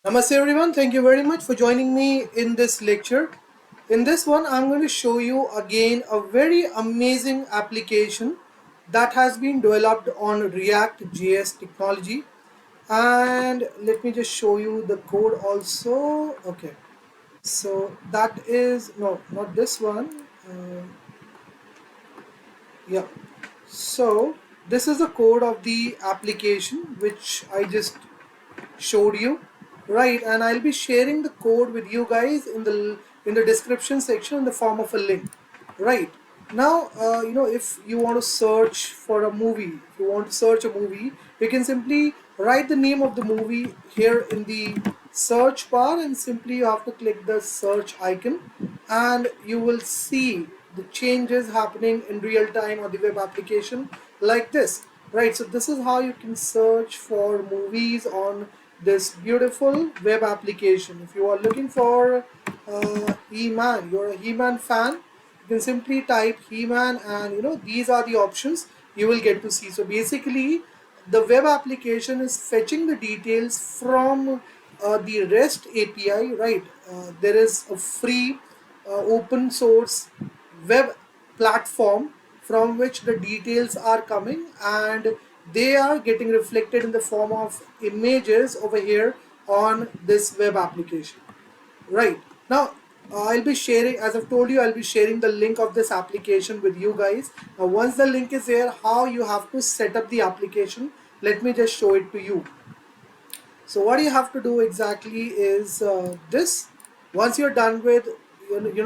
Namaste everyone, thank you very much for joining me in this lecture. In this one, I'm going to show you again a very amazing application that has been developed on React.js technology. And let me just show you the code also. Okay, so that is, no, not this one. Yeah, so this is the code of the application which I just showed you, right? And I'll be sharing the code with you guys in the description section in the form of a link, right? Now if you want to search for a movie, if you want to search a movie, you can simply write the name of the movie here in the search bar, and simply you have to click the search icon, and you will see the changes happening in real time on the web application like this, right? So this is how you can search for movies on this beautiful web application. If you are looking for He-Man, you're a He-Man fan, you can simply type He-Man, and these are the options you will get to see. So basically the web application is fetching the details from the REST API, right? There is a free open source web platform from which the details are coming, and they are getting reflected in the form of images over here on this web application, right? Now I'll be sharing, as I've told you, I'll be sharing the link of this application with you guys. Now once the link is there, how you have to set up the application, let me just show it to you. So what you have to do exactly is this. Once you're done with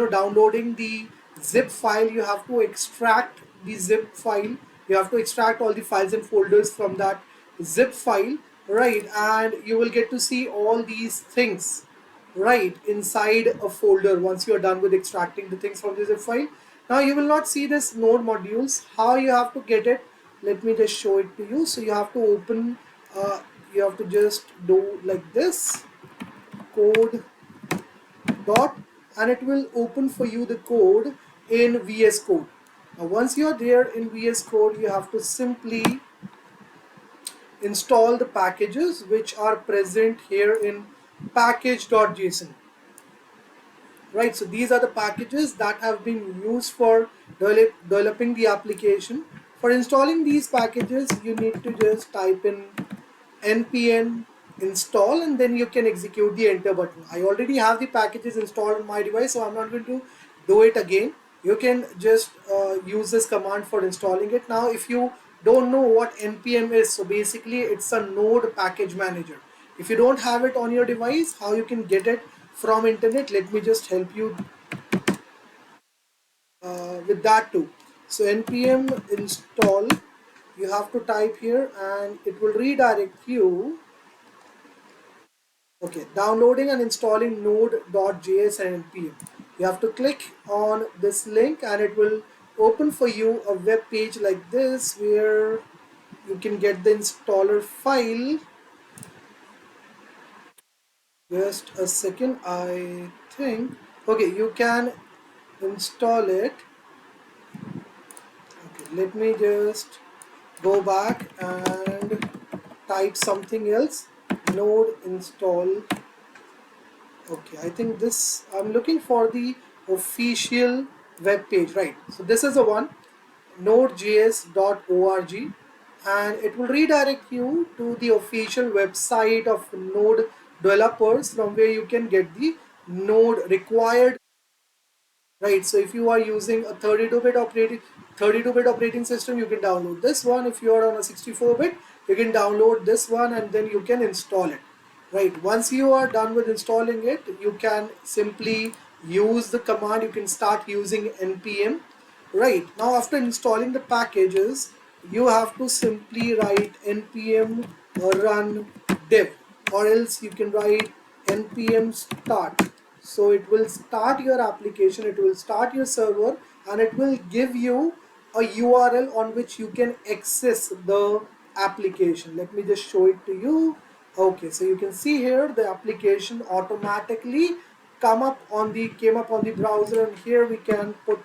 downloading the zip file, you have to extract the zip file. You have to extract all the files and folders from that zip file, right? And you will get to see all these things right inside a folder once you are done with extracting the things from the zip file. Now you will not see this node modules. How you have to get it, let me just show it to you. So you have to open, you have to just do like this, code dot, and it will open for you the code in VS Code. Now once you are there in VS Code, you have to simply install the packages which are present here in package.json, right? So these are the packages that have been used for developing the application. For installing these packages, you need to just type in npm install, and then you can execute the enter button. I already have the packages installed on my device, so I'm not going to do it again. You can just use this command for installing it. Now if you don't know what npm is, so basically it's a node package manager. If you don't have it on your device, how you can get it from internet, let me just help you with that too. So npm install, you have to type here, and it will redirect you. Okay, downloading and installing node.js and npm. You have to click on this link, and it will open for you a web page like this where you can get the installer file. Just a second, I think. Okay, you can install it. Okay, let me just go back and type something else. Node install. Okay, I think this, I'm looking for the official web page, right? So this is the one, nodejs.org, and it will redirect you to the official website of Node developers from where you can get the Node required, right? So if you are using a 32-bit operating system, you can download this one. If you are on a 64-bit, you can download this one, and then you can install it, right? Once you are done with installing it, you can simply use the command. You can start using npm. Right, now after installing the packages, you have to simply write npm run dev, or else you can write npm start. So it will start your application, it will start your server, and it will give you a URL on which you can access the application. Let me just show it to you. Okay, so you can see here the application automatically came up on the browser, and here we can put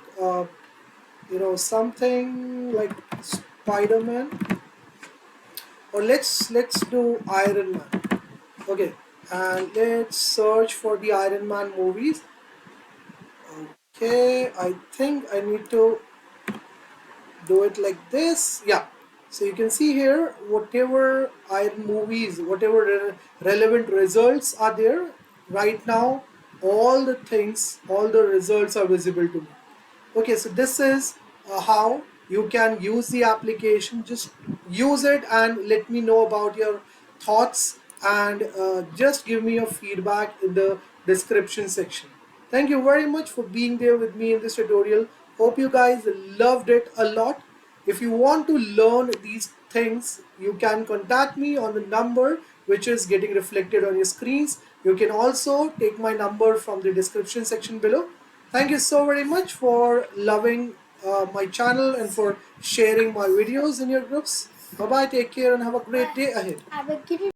something like Spider-Man, or let's do Iron Man. Okay, and let's search for the Iron Man movies. Okay, I think I need to do it like this. Yeah, so you can see here whatever Iron movies, whatever relevant results are there right now, all the things, all the results are visible to me. Okay, so this is how you can use the application. Just use it and let me know about your thoughts, and just give me your feedback in the description section. Thank you very much for being there with me in this tutorial. Hope you guys loved it a lot. If you want to learn these things, you can contact me on the number which is getting reflected on your screens. You can also take my number from the description section below. Thank you so very much for loving my channel and for sharing my videos in your groups. Bye bye, take care, and have a great day ahead.